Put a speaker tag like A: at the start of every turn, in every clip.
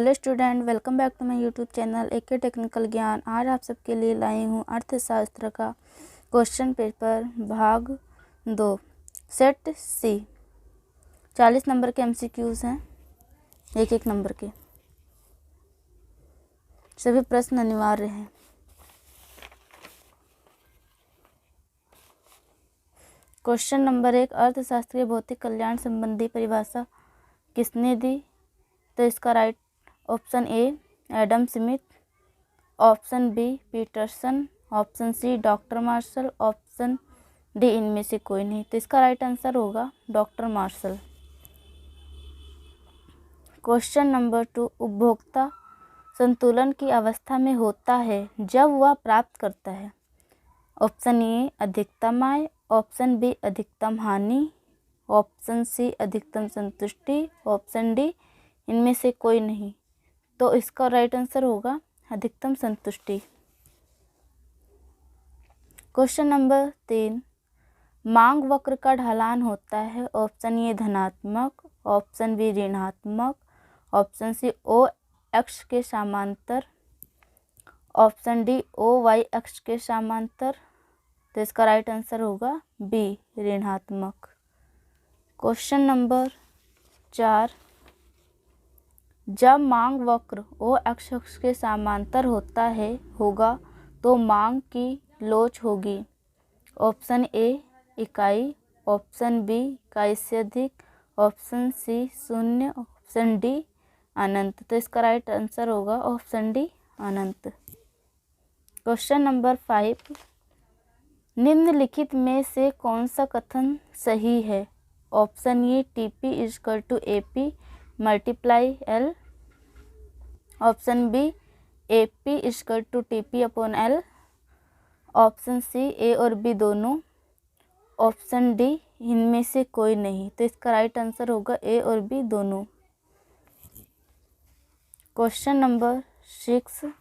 A: Hello student, welcome back to my YouTube channel AK technical Gyan. आज आप सबके लिए लाई हूँ अर्थशास्त्र का क्वेश्चन पेपर भाग 2 सेट सी। 40 नंबर के एमसीक्यूज़ हैं, एक नंबर के। सभी प्रश्न अनिवार्य हैं। क्वेश्चन नंबर 1, अर्थशास्त्रीय भौतिक कल्याण संबंधी परिभाषा किसने दी? तो इसका right option A Adam Smith, option B Peterson, option C doctor Marshall, option D इनमें से कोई नहीं। तो इसका राइट आंसर होगा डॉक्टर मार्शल। क्वेश्चन नंबर 2, उपभोक्ता संतुलन की अवस्था में होता है जब वह प्राप्त करता है। ऑप्शन ए अधिकतम आय, ऑप्शन बी अधिकतम हानि, ऑप्शन सी अधिकतम संतुष्टि, ऑप्शन डी इनमें से कोई नहीं। तो इसका राइट आंसर होगा अधिकतम संतुष्टि। क्वेश्चन नंबर 3, मांग वक्र का ढलान होता है। ऑप्शन ए धनात्मक, ऑप्शन बी ऋणात्मक, ऑप्शन सी ओ अक्ष के समांतर, ऑप्शन डी ओ वाई अक्ष के समांतर। तो इसका राइट आंसर होगा बी ऋणात्मक। क्वेश्चन नंबर 4, जब मांग वक्र ओ अक्ष के समांतर होगा तो मांग की लोच होगी। ऑप्शन ए इकाई, ऑप्शन बी इकाई से अधिक, ऑप्शन सी शून्य, ऑप्शन डी अनंत। तो इसका राइट आंसर होगा ऑप्शन डी अनंत। क्वेश्चन नंबर 5, निम्नलिखित में से कौन सा कथन सही है? Option A TP equal to AP multiply L, option B AP equal to TP upon L, option C A और बी दोनों, ऑप्शन डी इनमें से कोई नहीं। तो इसका राइट आंसर होगा ए और बी दोनों। क्वेश्चन नंबर 6,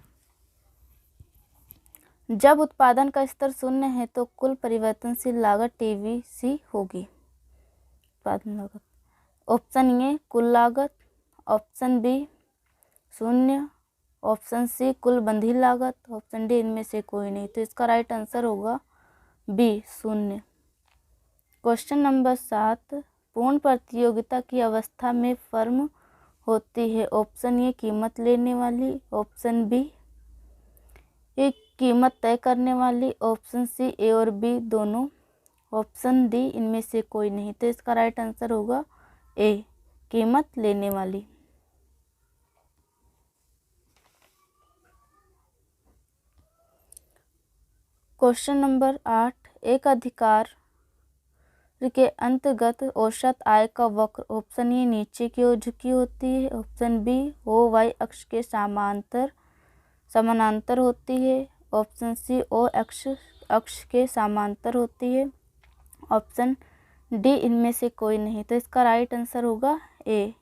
A: जब उत्पादन का स्तर शून्य है तो कुल परिवर्तनशील लागत टीवीसी होगी। उत्पादन लागत, ऑप्शन ए कुल लागत, ऑप्शन बी शून्य, ऑप्शन सी कुल बंधी लागत, ऑप्शन डी इनमें से कोई नहीं। तो इसका राइट आंसर होगा बी शून्य। क्वेश्चन नंबर 7, पूर्ण प्रतियोगिता की अवस्था में फर्म होती है। ऑप्शन ए कीमत लेने वाली, ऑप्शन बी एक कीमत तय करने वाली, ऑप्शन सी ए और बी दोनों, ऑप्शन डी इनमें से कोई नहीं। तो इसका राइट आंसर होगा ए कीमत लेने वाली। क्वेश्चन नंबर 8, एक अधिकार के अंतर्गत औसत आय का वक्र। ऑप्शन ए नीचे की ओर झुकी होती है, ऑप्शन बी ओ वाई अक्ष के समानांतर होती है, ऑप्शन सी ओ अक्ष के समांतर होती है, ऑप्शन डी इनमें से कोई नहीं। तो इसका राइट आंसर होगा ए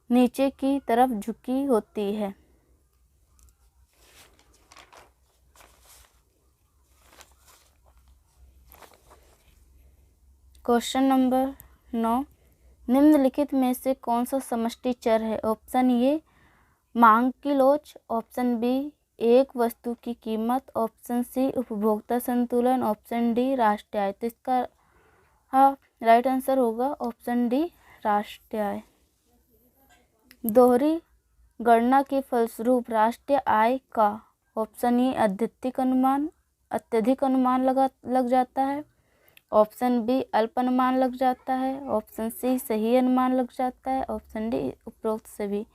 A: नीचे की तरफ झुकी होती है। क्वेश्चन नंबर 9, निम्नलिखित में से कौन सा समष्टि चर है? ऑप्शन ए मांग की लोच, ऑप्शन बी एक वस्तु की कीमत, ऑप्शन सी उपभोक्ता संतुलन, ऑप्शन डी राष्ट्रीय आय। तो इसका राइट आंसर होगा ऑप्शन डी राष्ट्रीय आय। दोहरी गणना के फलस्वरूप राष्ट्रीय आय का ऑप्शन ए अत्यधिक अनुमान लग जाता है, ऑप्शन बी अल्प अनुमान लग जाता है, ऑप्शन सी सही अनुमान लग जाता है, ऑप्शन डी उपरोक्त सभी।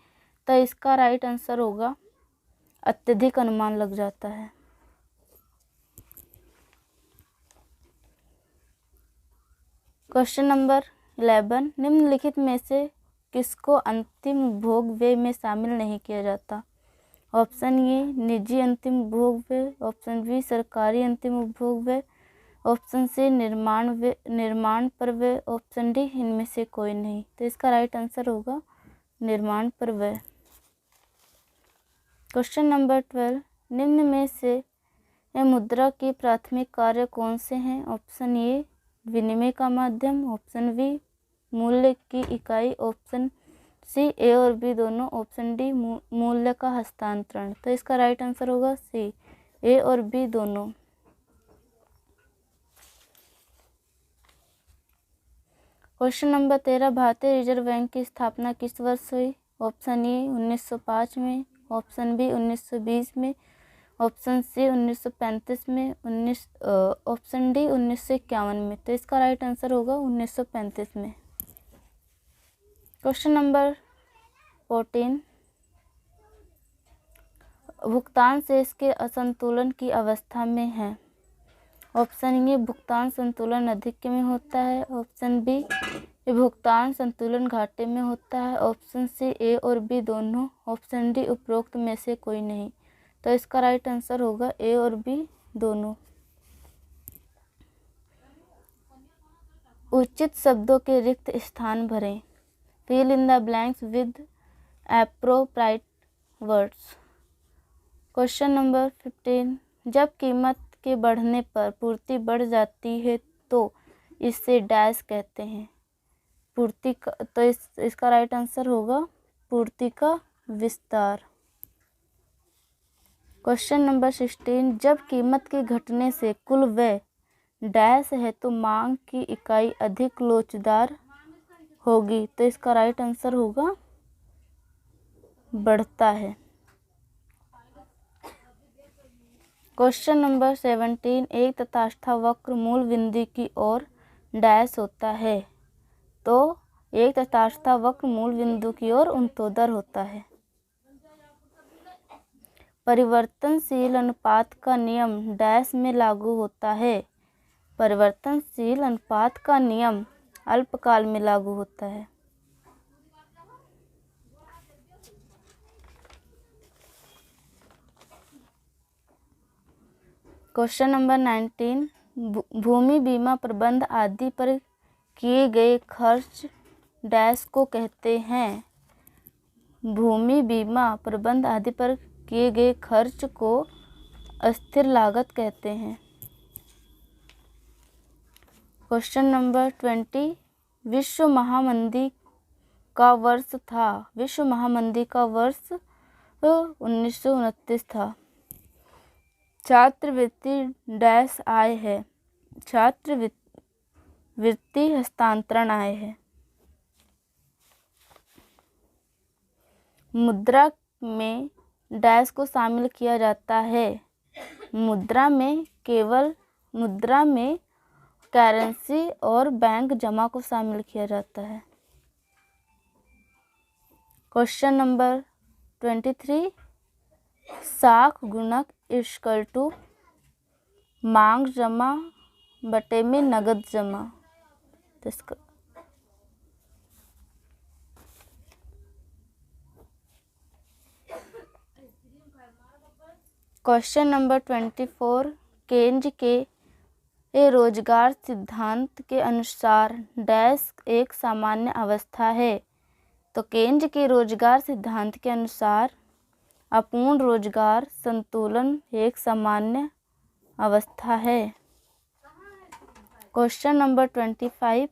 A: तो इसका राइट आंसर होगा अत्यधिक अनुमान लग जाता है। क्वेश्चन नंबर 11, निम्नलिखित में से किसको अंतिम उपभोग व्यय में शामिल नहीं किया जाता? ऑप्शन ए निजी अंतिम उपभोग व्यय, ऑप्शन बी सरकारी अंतिम उपभोग व्यय, ऑप्शन सी निर्माण पर व्यय, ऑप्शन डी इनमें से कोई नहीं। तो इसका राइट आंसर होगा निर्माण पर व्यय। क्वेश्चन नंबर 12, निम्न में से मुद्रा के प्राथमिक कार्य कौन से हैं? ऑप्शन ए विनिमय का माध्यम, ऑप्शन बी मूल्य की इकाई, ऑप्शन सी ए और बी दोनों। ऑप्शन डी मूल्य का हस्तांतरण। तो इसका राइट आंसर होगा सी ए और बी दोनों। क्वेश्चन नंबर 13 भारतीय रिजर्व बैंक की स्थापना किस वर्ष हुई? ऑप्शन ए 1905 में, ऑप्शन बी 1920 में, ऑप्शन सी 1935 में, ऑप्शन डी 1951 में। तो इसका राइट आंसर होगा 1935 में। क्वेश्चन नंबर 14 भुगतान शेष के असंतुलन की अवस्था में है। ऑप्शन ए भुगतान संतुलन अधिक में होता है, ऑप्शन बी भुगतान संतुलन घाटे में होता है, ऑप्शन सी ए और बी दोनों, ऑप्शन डी उपरोक्त में से कोई नहीं। तो इसका राइट आंसर होगा ए और बी दोनों। उचित शब्दों के रिक्त स्थान भरें। Fill in the blanks with appropriate words. Question number 15 जब कीमत के बढ़ने पर पूर्ति बढ़ जाती है तो इसे डैश कहते हैं। पूर्ति का, तो इसका राइट आंसर होगा पूर्ति का विस्तार। क्वेश्चन नंबर 16 जब कीमत के घटने से कुल व्यय डैश है तो मांग की इकाई अधिक लोचदार होगी। तो इसका राइट आंसर होगा बढ़ता है। क्वेश्चन नंबर 17 एक तटस्थ वक्र मूल बिंदु की ओर डैश होता है तो एक तटस्थ वक्र मूल बिंदु की ओर ऊर्ध्वाधर होता है। परिवर्तनशील अनुपात का नियम डैश में लागू होता है। परिवर्तनशील अनुपात का नियम अल्पकाल में लागू होता है। क्वेश्चन नंबर 19 भूमि बीमा प्रबंध आदि पर किए गए खर्च डैश को कहते हैं। भूमि बीमा प्रबंध आदि पर किए गए खर्च को अस्थिर लागत कहते हैं। क्वेश्चन नंबर 20 विश्व महामंदी का वर्ष था। विश्व महामंदी का वर्ष 1929 था। छात्रवृत्ति डैश आय है। छात्रवृत्ति हस्तांतरण आय है। मुद्रा में डैश को शामिल किया जाता है। मुद्रा में करेंसी और बैंक जमा को शामिल किया जाता है। क्वेश्चन नंबर 23 साख गुणक इक्वल टू मांग जमा बटे में नगद जमा। तो इसका क्वेश्चन नंबर 24 केन्ज के रोजगार सिद्धांत के अनुसार डैश एक सामान्य अवस्था है। तो केन्ज के रोजगार सिद्धांत के अनुसार अपूर्ण रोजगार संतुलन एक सामान्य अवस्था है। क्वेश्चन नंबर 25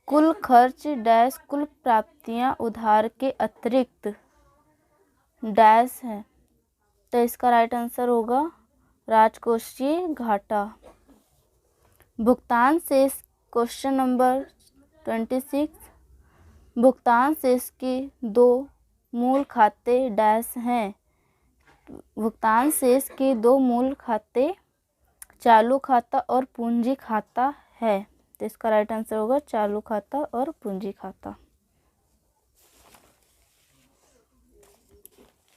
A: कुल खर्च डैश कुल प्राप्तियां उधार के अतिरिक्त डैश है। तो इसका राइट आंसर होगा राजकोषीय घाटा। भुगतान शेष क्वेश्चन नंबर 26 भुगतान शेष के दो मूल खाते डैश हैं। भुगतान शेष के दो मूल खाते चालू खाता और पूंजी खाता है। तो इसका राइट आंसर होगा चालू खाता और पूंजी खाता।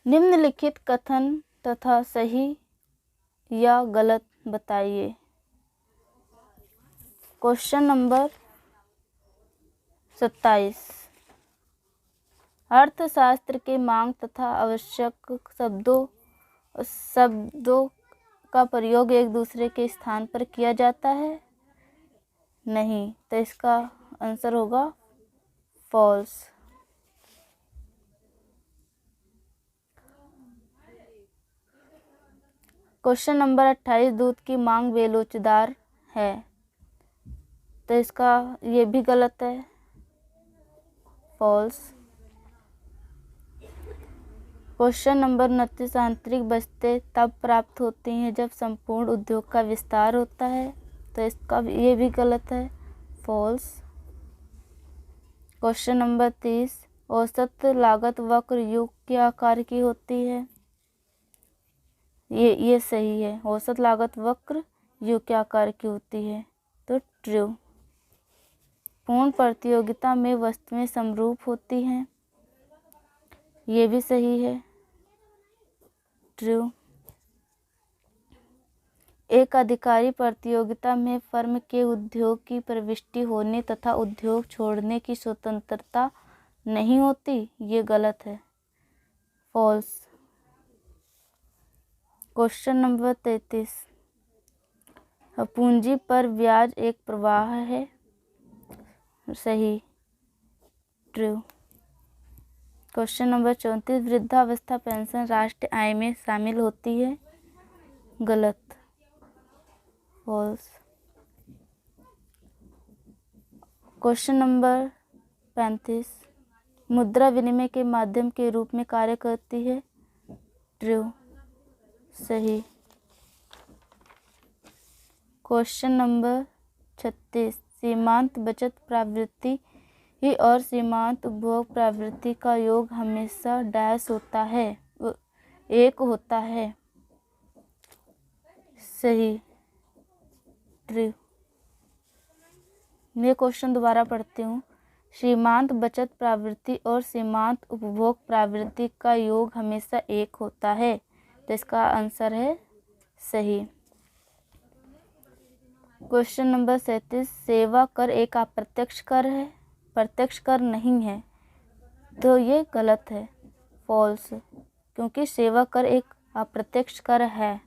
A: निम्नलिखित कथन तथा सही या गलत बताइए। क्वेश्चन नंबर 27 अर्थशास्त्र के मांग तथा आवश्यक शब्दों का प्रयोग एक दूसरे के स्थान पर किया जाता है? नहीं। तो इसका आंसर होगा फॉल्स। क्वेश्चन नंबर 28 दूध की मांग बेलोचदार है। तो इसका ये भी गलत है, फॉल्स। क्वेश्चन नंबर 29, आंतरिक बचतें तब प्राप्त होती हैं जब संपूर्ण उद्योग का विस्तार होता है, तो इसका ये भी गलत है, फॉल्स। क्वेश्चन नंबर 30, औसत लागत वक्र युग के आकार की होती है, ये सही है, औसत लागत वक्र युग के आकार की होती है, तो ट्रू। पूर्ण प्रतियोगिता में वस्तुएं समरूप होती हैं, ये भी सही है, ट्रू। एक अधिकारी प्रतियोगिता में फर्म के उद्योग की प्रविष्टि होने तथा उद्योग छोड़ने की स्वतंत्रता नहीं होती, ये गलत है, फॉल्स। क्वेश्चन नंबर 33, पूंजी पर ब्याज एक प्रवाह है, सही, ट्रू। क्वेश्चन नंबर 34, वृद्धावस्था पेंशन राष्ट्रीय आय में शामिल होती है, गलत, फॉल्स। क्वेश्चन नंबर 35, मुद्रा विनिमय के माध्यम के रूप में कार्य करती है, ट्रू, सही। क्वेश्चन नंबर 36, सीमांत बचत प्रवृत्ति और सीमांत उपभोग प्रवृत्ति का योग हमेशा डैश होता है, एक होता है, सही, ट्रू। मैं क्वेश्चन दोबारा पढ़ती हूँ। सीमांत बचत प्रवृत्ति और सीमांत उपभोग प्रवृत्ति का योग हमेशा एक होता है, तो इसका आंसर है सही। क्वेश्चन नंबर 37, सेवा कर एक अप्रत्यक्ष कर है, प्रत्यक्ष कर नहीं है, तो ये गलत है, फॉल्स, क्योंकि सेवा कर एक अप्रत्यक्ष कर है।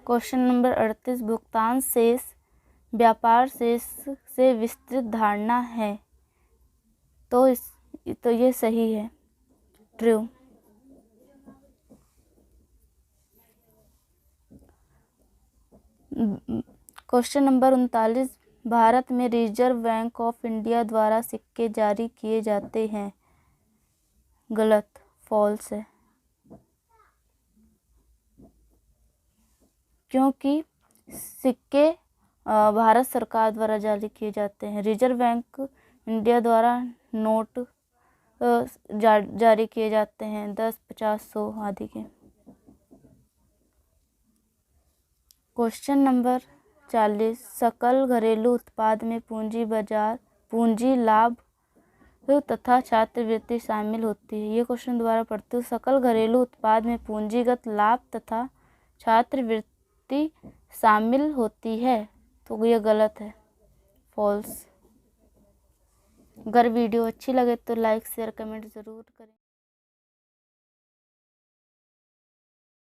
A: क्वेश्चन नंबर 38, भुगतान शेष व्यापार शेष से विस्तृत धारणा है, तो ये सही है, ट्रू। क्वेश्चन नंबर 39, भारत में रिजर्व बैंक ऑफ इंडिया द्वारा सिक्के जारी किए जाते हैं, गलत, फॉल्स है, क्योंकि सिक्के भारत सरकार द्वारा जारी किए जाते हैं, रिजर्व बैंक इंडिया द्वारा नोट जारी किए जाते हैं 10, 50, 100 आदि के। क्वेश्चन नंबर 40, सकल घरेलू उत्पाद में पूंजी बाजार, पूंजी लाभ तथा छात्रवृत्ति शामिल होती है, ये क्वेश्चन दोबारा पढ़ते हो। सकल घरेलू उत्पाद में पूंजीगत लाभ तथा छात्रवृत्ति शामिल होती है, तो ये गलत है, फॉल्स। अगर वीडियो अच्छी लगे तो लाइक शेयर कमेंट ज़रूर करें।